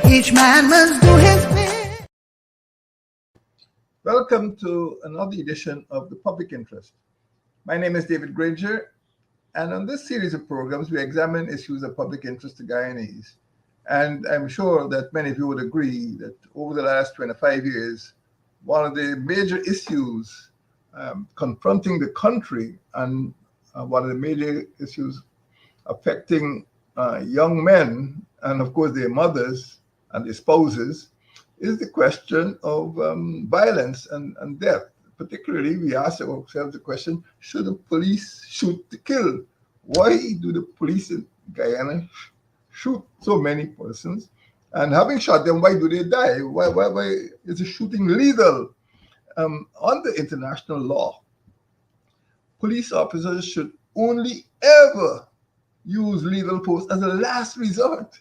Each man must do his bit. Welcome to another edition of The Public Interest. My name is David Granger, and on this series of programs, we examine issues of public interest to Guyanese. And I'm sure that many of you would agree that over the last 25 years, one of the major issues confronting the country and one of the major issues affecting young men and, of course, their mothers and their spouses is the question of violence and death. Particularly, we ask ourselves the question, should the police shoot to kill? Why do the police in Guyana shoot so many persons? And having shot them, why do they die? Why is the shooting legal? Under international law, police officers should only ever use lethal force as a last resort.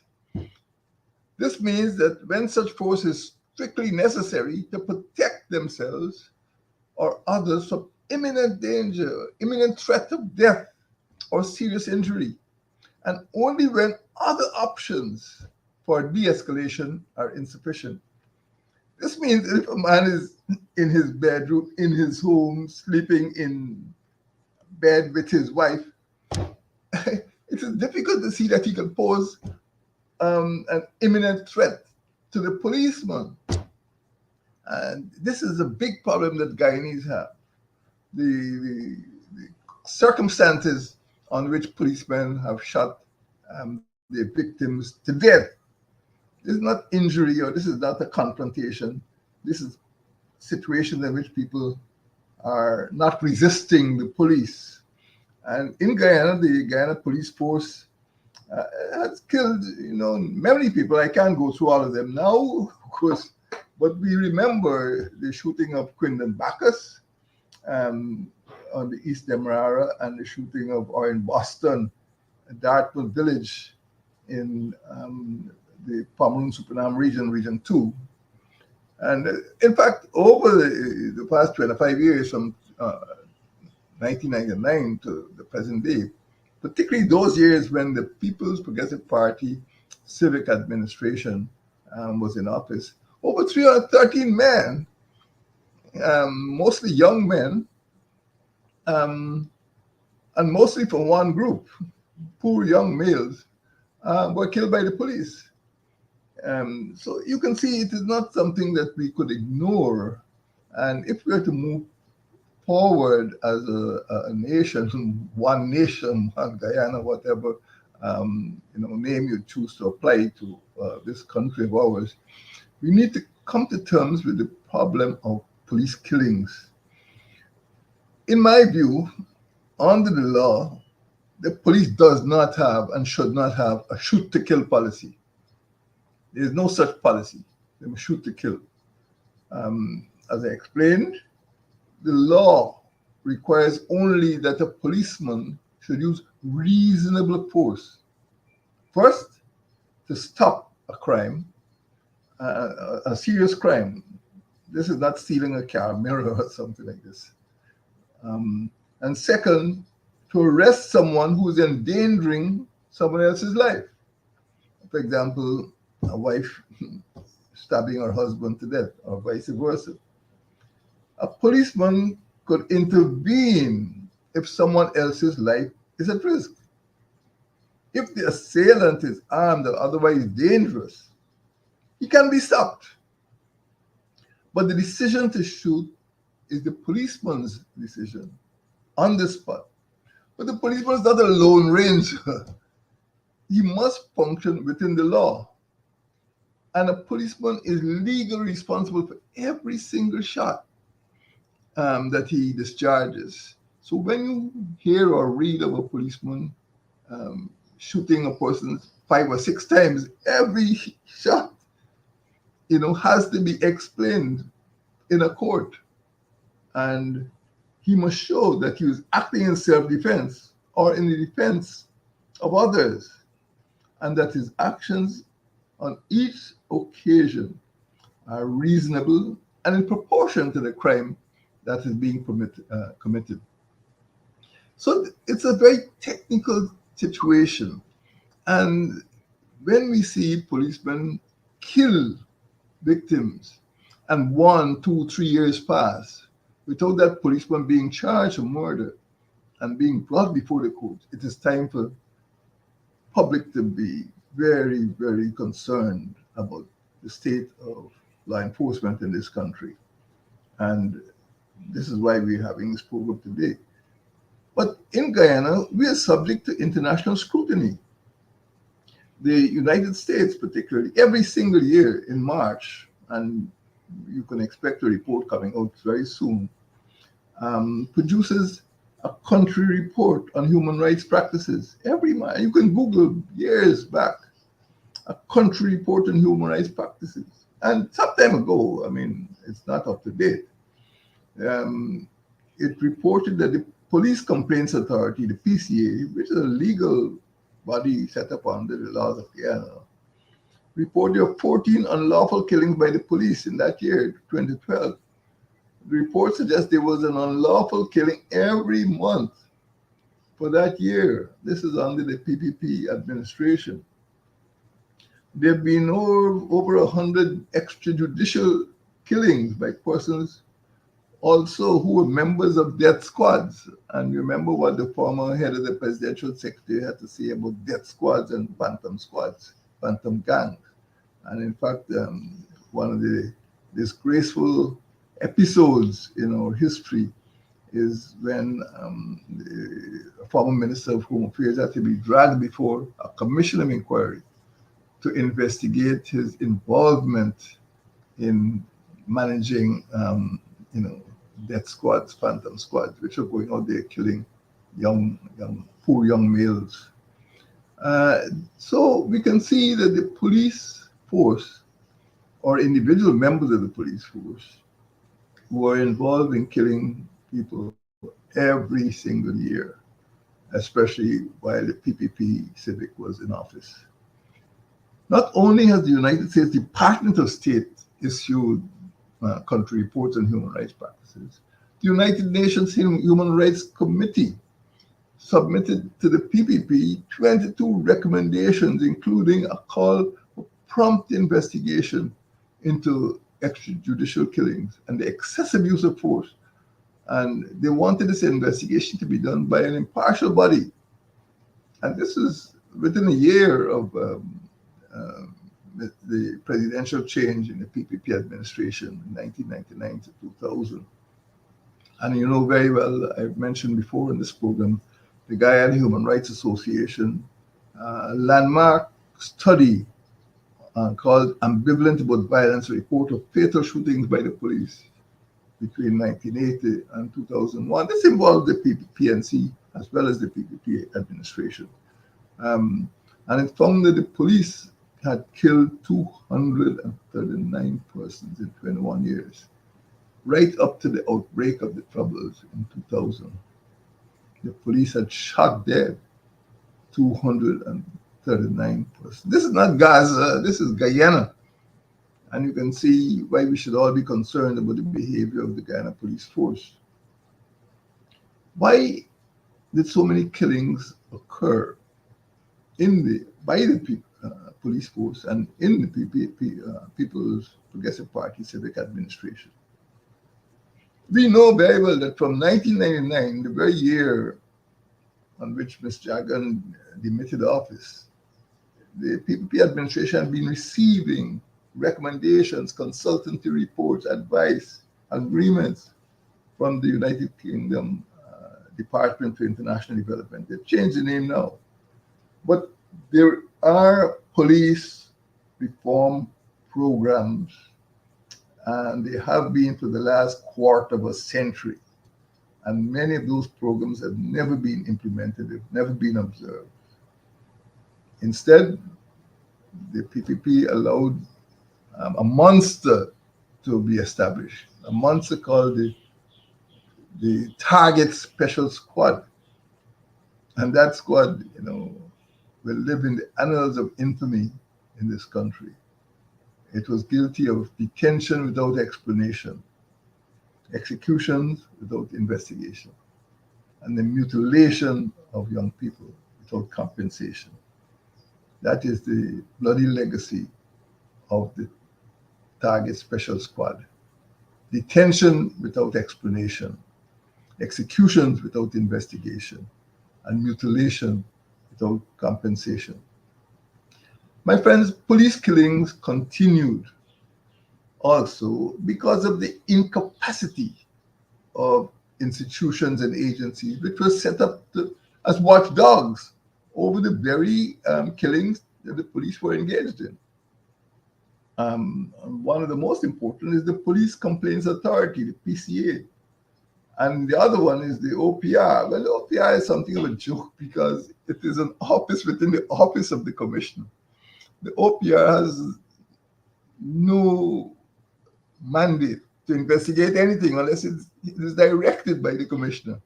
This means that when such force is strictly necessary to protect themselves or others from imminent danger, imminent threat of death or serious injury, and only when other options for de-escalation are insufficient. This means that if a man is in his bedroom, in his home, sleeping in bed with his wife, it is difficult to see that he can pose an imminent threat to the policeman. And this is a big problem that Guyanese have. The circumstances on which policemen have shot their victims to death. This is not injury, or this is not a confrontation. This is situations in which people are not resisting the police. And in Guyana, the Guyana police force has killed, many people. I can't go through all of them now, of course, but we remember the shooting of Quindon Bacchus on the East Demerara, and the shooting of, or in Boston, Dartmouth Village in the Pomeroon Supernam region, Region 2. And in fact, over the past 25 years, from 1999 to the present day, particularly those years when the People's Progressive Party civic administration was in office, over 313 men, mostly young men, and mostly from one group, poor young males, were killed by the police. So you can see it is not something that we could ignore. And if we are to move forward as a nation, one Guyana, whatever name you choose to apply to this country of ours, we need to come to terms with the problem of police killings. In my view, under the law, the police does not have and should not have a shoot to kill policy. There is no such policy. They must shoot to kill. As I explained, the law requires only that a policeman should use reasonable force. First, to stop a crime, a serious crime. This is not stealing a car mirror or something like this. And second, to arrest someone who is endangering someone else's life. For example, a wife stabbing her husband to death, or vice versa. A policeman could intervene if someone else's life is at risk. If the assailant is armed or otherwise dangerous, he can be stopped. But the decision to shoot is the policeman's decision on the spot. But the policeman is not a lone ranger. He must function within the law. And a policeman is legally responsible for every single shot that he discharges. So when you hear or read of a policeman shooting a person 5 or 6 times, every shot, has to be explained in a court. And he must show that he was acting in self-defense or in the defense of others, and that his actions on each occasion are reasonable and in proportion to the crime that is being committed. So it's a very technical situation. And when we see policemen kill victims and 1, 2, 3 years pass without that policeman being charged of murder and being brought before the court, it is time for public to be very, very concerned about the state of law enforcement in this country. And this is why we're having this program today. But in Guyana, we are subject to international scrutiny. The United States, particularly, every single year in March, and you can expect a report coming out very soon, produces a country report on human rights practices. Every month, you can Google years back, a country report on human rights practices. And some time ago, I mean, it's not up to date, it reported that the Police Complaints Authority, the PCA, which is a legal body set up under the laws of Guyana, reported 14 unlawful killings by the police in that year, 2012. The report suggests there was an unlawful killing every month for that year. This is under the PPP administration. There have been over 100 extrajudicial killings by persons also who were members of death squads. And remember what the former head of the presidential secretary had to say about death squads and phantom squads, phantom gangs. And in fact, one of the disgraceful episodes in our history is when the former Minister of Home Affairs had to be dragged before a commission of inquiry to investigate his involvement in managing, death squads, phantom squads, which are going out there killing poor young males. So we can see that the police force or individual members of the police force were involved in killing people every single year, especially while the PPP civic was in office. Not only has the United States Department of State issued country reports on human rights practices, the United Nations Human Rights Committee submitted to the PPP 22 recommendations, including a call for prompt investigation into extrajudicial killings and the excessive use of force. And they wanted this investigation to be done by an impartial body. And this is within a year of the presidential change in the PPP administration in 1999 to 2000. And you know very well, I've mentioned before in this program, the Guyana Human Rights Association landmark study called Ambivalent About Violence, a report of fatal shootings by the police between 1980 and 2001. This involved the PNC as well as the PPP administration. And it found that the police had killed 239 persons in 21 years, right up to the outbreak of the Troubles in 2000. The police had shot dead 239 persons. This is not Gaza, this is Guyana. And you can see why we should all be concerned about the behavior of the Guyana police force. Why did so many killings occur by the police force and in the People's Progressive Party civic administration? We know very well that from 1999, the very year on which Ms. Jagan demitted office, the PPP administration had been receiving recommendations, consultancy reports, advice, agreements from the United Kingdom Department for International Development. They've changed the name now. But there are police reform programs, and they have been for the last quarter of a century. And many of those programs have never been implemented, they've never been observed. Instead, the PPP allowed a monster to be established, a monster called the Target Special Squad. And that squad, will live in the annals of infamy in this country. It was guilty of detention without explanation, executions without investigation, and the mutilation of young people without compensation. That is the bloody legacy of the target special squad. Detention without explanation, executions without investigation, and mutilation without compensation. My friends, police killings continued also because of the incapacity of institutions and agencies which were set up as watchdogs over the very killings that the police were engaged in. One of the most important is the Police Complaints Authority, the PCA. And the other one is the OPR. Well, the OPR is something of a joke because it is an office within the office of the commissioner. The OPR has no mandate to investigate anything unless it is directed by the commissioner.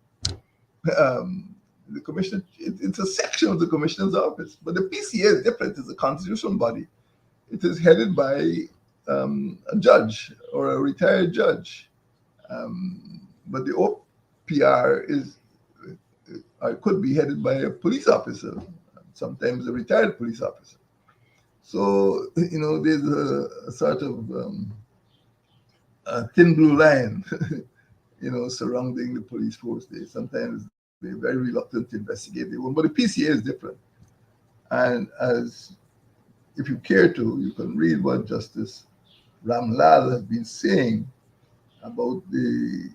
The commissioner, it's a section of the commissioner's office, but the PCA is different. It's a constitutional body. It is headed by a judge or a retired judge. But the OPR is, or could be headed by a police officer, sometimes a retired police officer. So, there's a sort of a thin blue line, surrounding the police force. Sometimes they're very reluctant to investigate the one, but the PCA is different. And if you care to, you can read what Justice Ramlal has been saying about the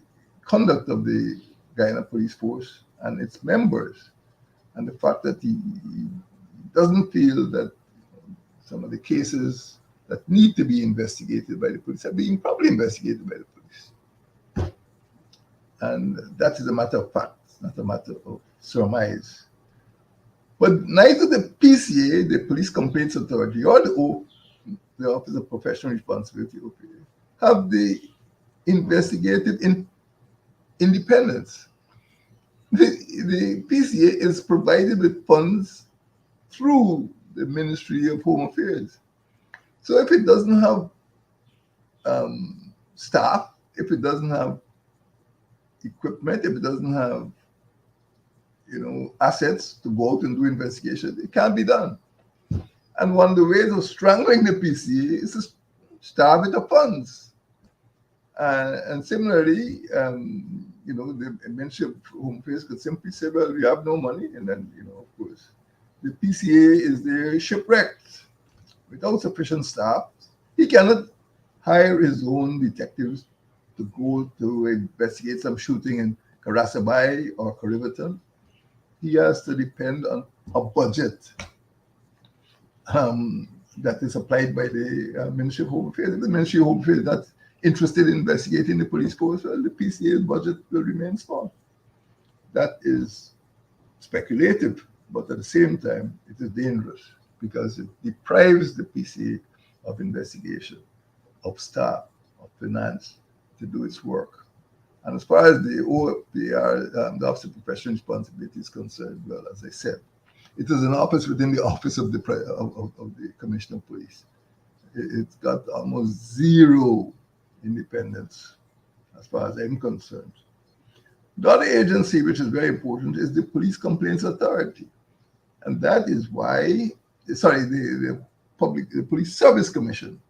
conduct of the Guyana Police Force and its members, and the fact that he doesn't feel that some of the cases that need to be investigated by the police are being properly investigated by the police. And that is a matter of fact, not a matter of surmise. But neither the PCA, the Police Complaints Authority, or the Office of Professional Responsibility, OPA, have the investigative independence. The PCA is provided with funds through the Ministry of Home Affairs. So if it doesn't have staff, if it doesn't have equipment, if it doesn't have assets to go out and do investigation, it can't be done. And one of the ways of strangling the PCA is to starve it of funds. And similarly, the Ministry of Home Affairs could simply say, well, we have no money. And then, of course, the PCA is there shipwrecked without sufficient staff. He cannot hire his own detectives to go to investigate some shooting in Karasabai or Karibaton. He has to depend on a budget that is applied by the Ministry of Home Affairs. If the Ministry of Home Affairs is not interested in investigating the police force, well, the PCA's budget will remain small. That is speculative, but at the same time, it is dangerous because it deprives the PCA of investigation, of staff, of finance to do its work. And as far as the OPR, the Office of Professional Responsibility is concerned, well, as I said, it is an office within the office of the Commissioner of Police. It's got almost zero independence as far as I'm concerned. The other agency, which is very important, is the Police Complaints Authority. And that is why, the Police Service Commission.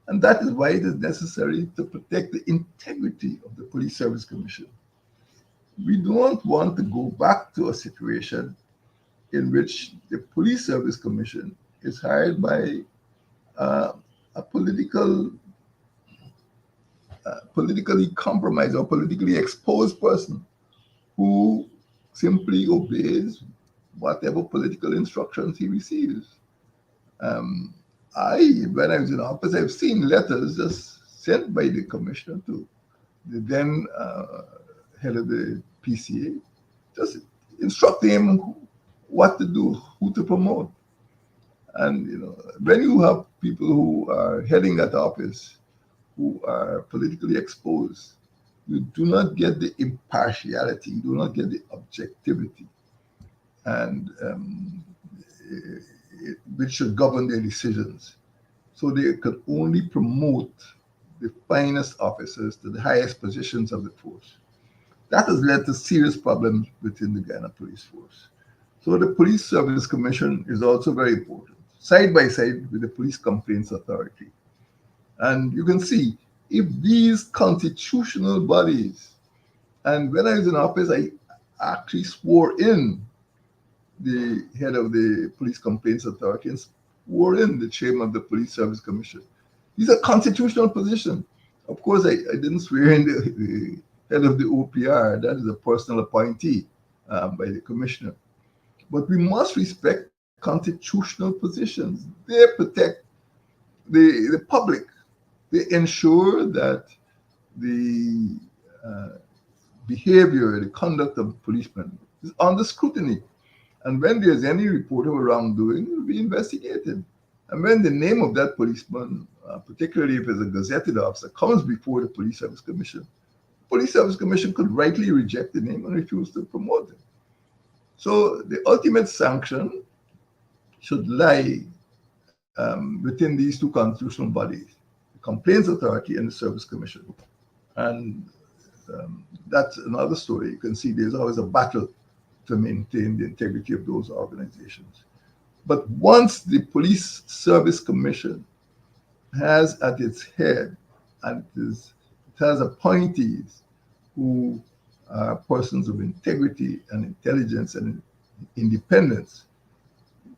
And that is why it is necessary to protect the integrity of the Police Service Commission. We don't want to go back to a situation in which the Police Service Commission is hired by a politically compromised or politically exposed person who simply obeys whatever political instructions he receives. When I was in office, I've seen letters just sent by the commissioner to the then head of the PCA, just instructing him what to do, who to promote. And when you have people who are heading that office who are politically exposed, you do not get the impartiality, you do not get the objectivity, and which should govern their decisions. So they could only promote the finest officers to the highest positions of the force. That has led to serious problems within the Guyana Police Force. So the Police Service Commission is also very important, side by side with the Police Complaints Authority. And you can see if these constitutional bodies, and when I was in office, I actually swore in the head of the Police Complaints Authority and swore in the chairman of the Police Service Commission. These are constitutional positions. Of course, I didn't swear in the head of the OPR. That is a personal appointee by the commissioner. But we must respect constitutional positions. They protect the public. They ensure that the behavior, the conduct of policemen is under scrutiny. And when there's any report of wrongdoing, it will be investigated. And when the name of that policeman, particularly if it's a gazetted officer, comes before the Police Service Commission, the Police Service Commission could rightly reject the name and refuse to promote it. So the ultimate sanction should lie within these two constitutional bodies, the Complaints Authority and the Service Commission. And that's another story. You can see there's always a battle to maintain the integrity of those organizations. But once the Police Service Commission has at its head, and it has appointees who are persons of integrity and intelligence and independence,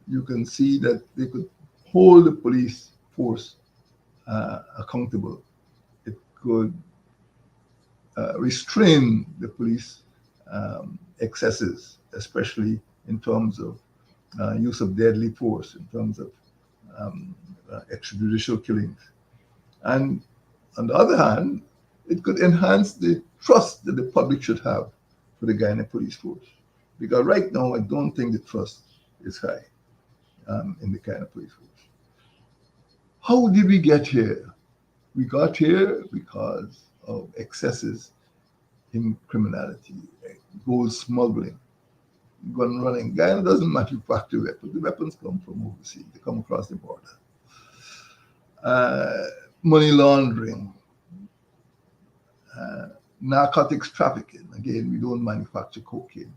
you can see that they could hold the police force accountable. It could restrain the police excesses, especially in terms of use of deadly force, in terms of extrajudicial killings. And on the other hand, it could enhance the trust that the public should have for the Guyana police force. Because right now, I don't think the trust is high in the Guyana police force. How did we get here? We got here because of excesses in criminality, gold smuggling, gun running. Guyana doesn't manufacture weapons. The weapons come from overseas. They come across the border. Money laundering, narcotics trafficking. Again, we don't manufacture cocaine,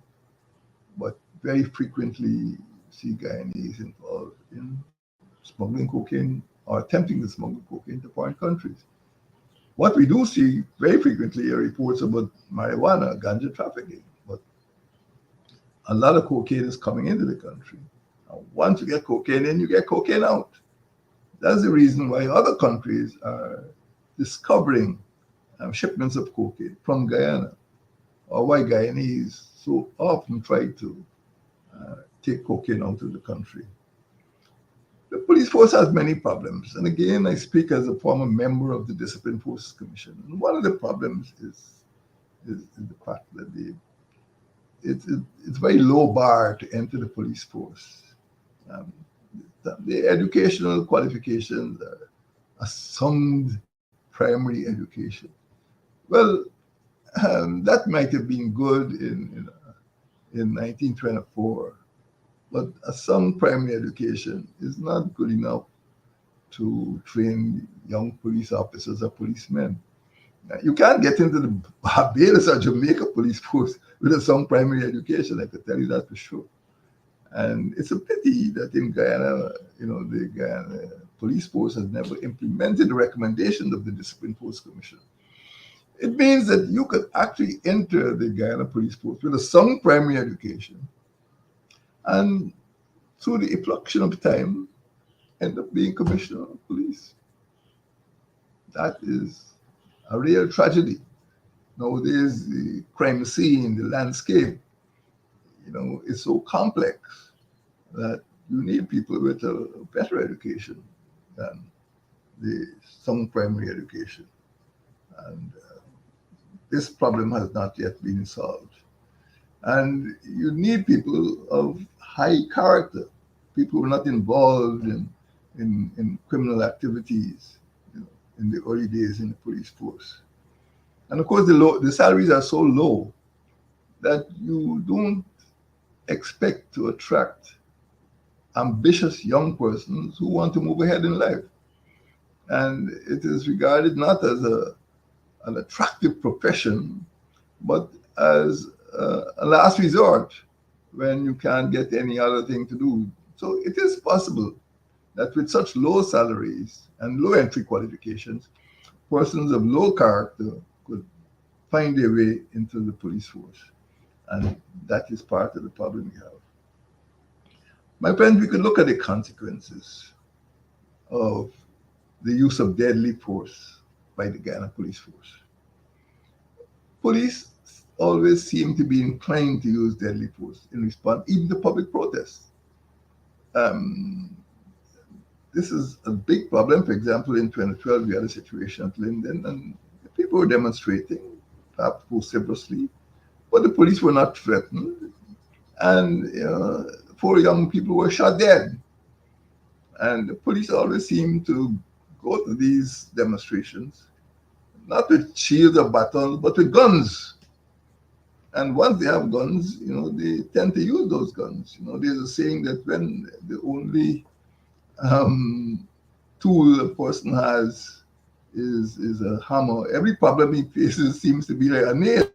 but very frequently see Guyanese involved in smuggling cocaine or attempting to smuggle cocaine to foreign countries. What we do see very frequently are reports about marijuana, ganja trafficking, but a lot of cocaine is coming into the country. And once you get cocaine in, you get cocaine out. That's the reason why other countries are discovering shipments of cocaine from Guyana, or why Guyanese so often try to take cocaine out of the country. The police force has many problems. And again, I speak as a former member of the Discipline Forces Commission. And one of the problems is the fact that it's very low bar to enter the police force. The educational qualifications are a sound primary education. Well, that might have been good in 1924, but a sound primary education is not good enough to train young police officers or policemen. You can't get into the Barbados or Jamaica police force with a sound primary education, I can tell you that for sure. And it's a pity that in Guyana, the Guyana police force has never implemented the recommendations of the Discipline Force Commission. It means that you could actually enter the Guyana police force with a sound primary education, and through the effluxion of time, end up being commissioner of police. That is a real tragedy. Nowadays, the crime scene, the landscape, is so complex that you need people with a better education than the some primary education. And this problem has not yet been solved. And you need people of high character, people who are not involved in criminal activities in the early days in the police force. And of course, the salaries are so low that you don't expect to attract ambitious young persons who want to move ahead in life. And it is regarded not as an attractive profession, but as a last resort, when you can't get any other thing to do. So it is possible that with such low salaries and low entry qualifications, persons of low character could find their way into the police force. And that is part of the problem we have. My friends, we could look at the consequences of the use of deadly force by the Ghana police force. Police always seem to be inclined to use deadly force in response, even to public protests. Um, this is a big problem. For example, in 2012, we had a situation at Linden, and people were demonstrating, perhaps vociferously, but the police were not threatened, and 4 young people were shot dead. And the police always seem to go to these demonstrations, not with shields or batons, but with guns. And once they have guns, they tend to use those guns. There's a saying that when the only tool a person has is a hammer, every problem he faces seems to be like a nail.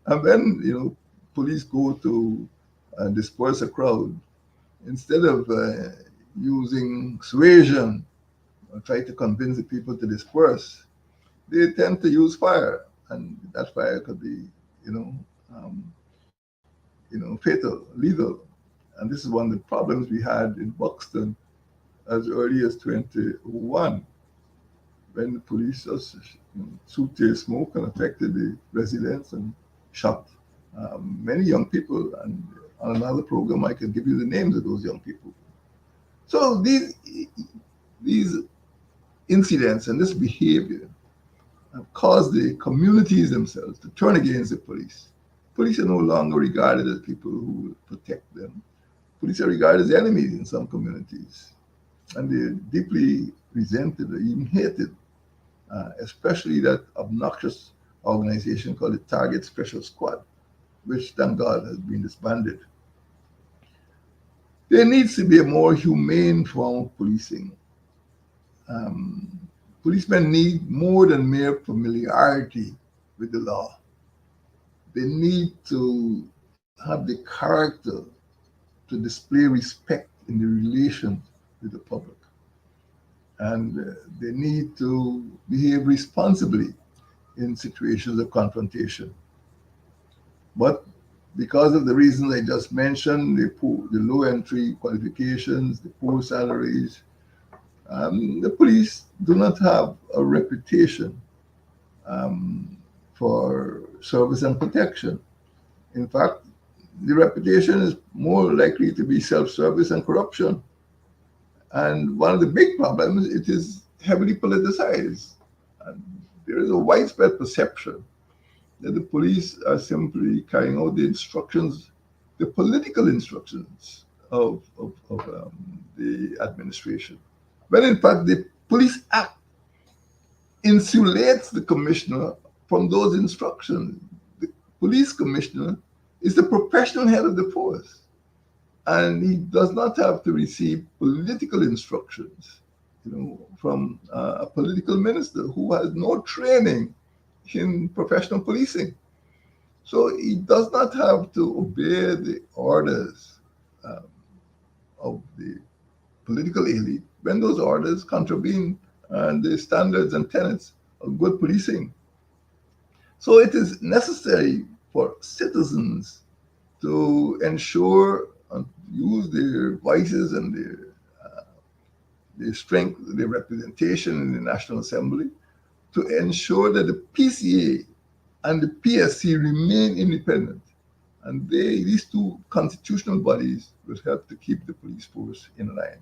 And when police go to disperse a crowd, instead of using suasion or try to convince the people to disperse, they tend to use fire, and that fire could be, um, fatal, lethal. And this is one of the problems we had in Buxton as early as 21, when the police just shoot their smoke and affected the residents and shot many young people. And on another program, I can give you the names of those young people. So these incidents and this behavior have caused the communities themselves to turn against the police. Police are no longer regarded as people who will protect them. Police are regarded as enemies in some communities, and they're deeply resented or even hated, especially that obnoxious organization called the Target Special Squad, which, thank God, has been disbanded. There needs to be a more humane form of policing. Policemen need more than mere familiarity with the law. They need to have the character to display respect in the relations with the public. And they need to behave responsibly in situations of confrontation. But because of the reasons I just mentioned, the low entry qualifications, the poor salaries, the police do not have a reputation for service and protection. In fact, the reputation is more likely to be self-service and corruption. And one of the big problems, it is heavily politicized. And there is a widespread perception that the police are simply carrying out the instructions, the political instructions of the administration. When in fact the Police Act insulates the commissioner from those instructions. The police commissioner is the professional head of the force, and he does not have to receive political instructions, from a political minister who has no training in professional policing. So he does not have to obey the orders of the political elite when those orders contravene the standards and tenets of good policing. So it is necessary for citizens to ensure and use their voices and their strength, their representation in the National Assembly, to ensure that the PCA and the PSC remain independent. And these two constitutional bodies will help to keep the police force in line.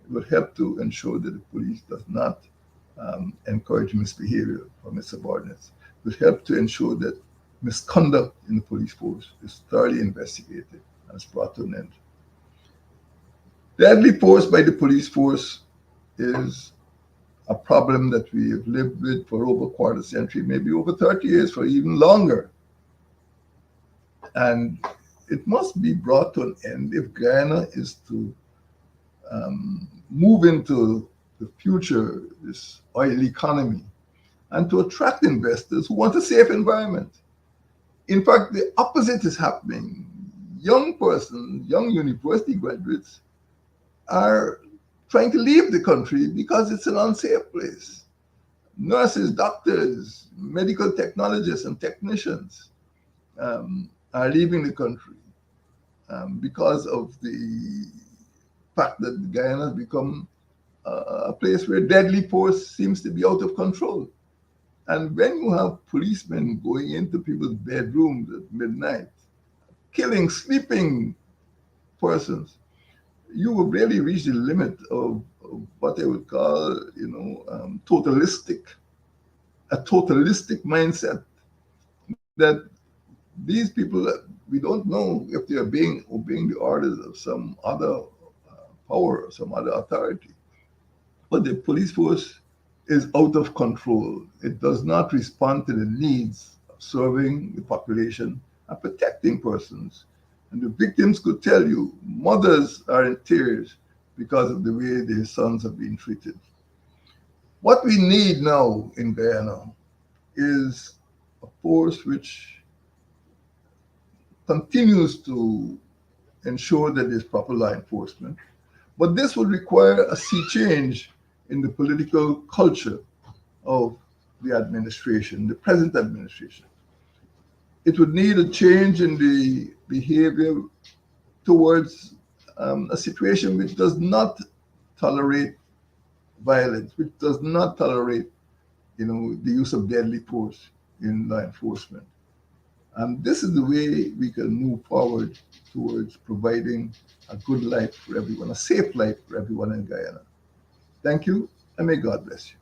It will help to ensure that the police does not encourage misbehavior from its subordinates. It will help to ensure that misconduct in the police force is thoroughly investigated and is brought to an end. Deadly force by the police force is a problem that we have lived with for over a quarter century, maybe over 30 years, for even longer. And it must be brought to an end if Ghana is to move into the future, this oil economy, and to attract investors who want a safe environment. In fact, the opposite is happening. young persons, young university graduates, are trying to leave the country because it's an unsafe place. Nurses, doctors, medical technologists, and technicians are leaving the country because of the fact that Guyana has become a place where deadly force seems to be out of control. And when you have policemen going into people's bedrooms at midnight, killing sleeping persons, you will really reach the limit of what I would call, a totalistic mindset that these people, we don't know if they are obeying the orders of some other power or some other authority. But the police force is out of control. It does not respond to the needs of serving the population and protecting persons. And the victims could tell you, mothers are in tears because of the way their sons are being treated. What we need now in Guyana is a force which continues to ensure that there's proper law enforcement. But this would require a sea change in the political culture of the administration, the present administration. It would need a change in the behavior towards a situation which does not tolerate violence, which does not tolerate, the use of deadly force in law enforcement. And this is the way we can move forward towards providing a good life for everyone, a safe life for everyone in Guyana. Thank you, and may God bless you.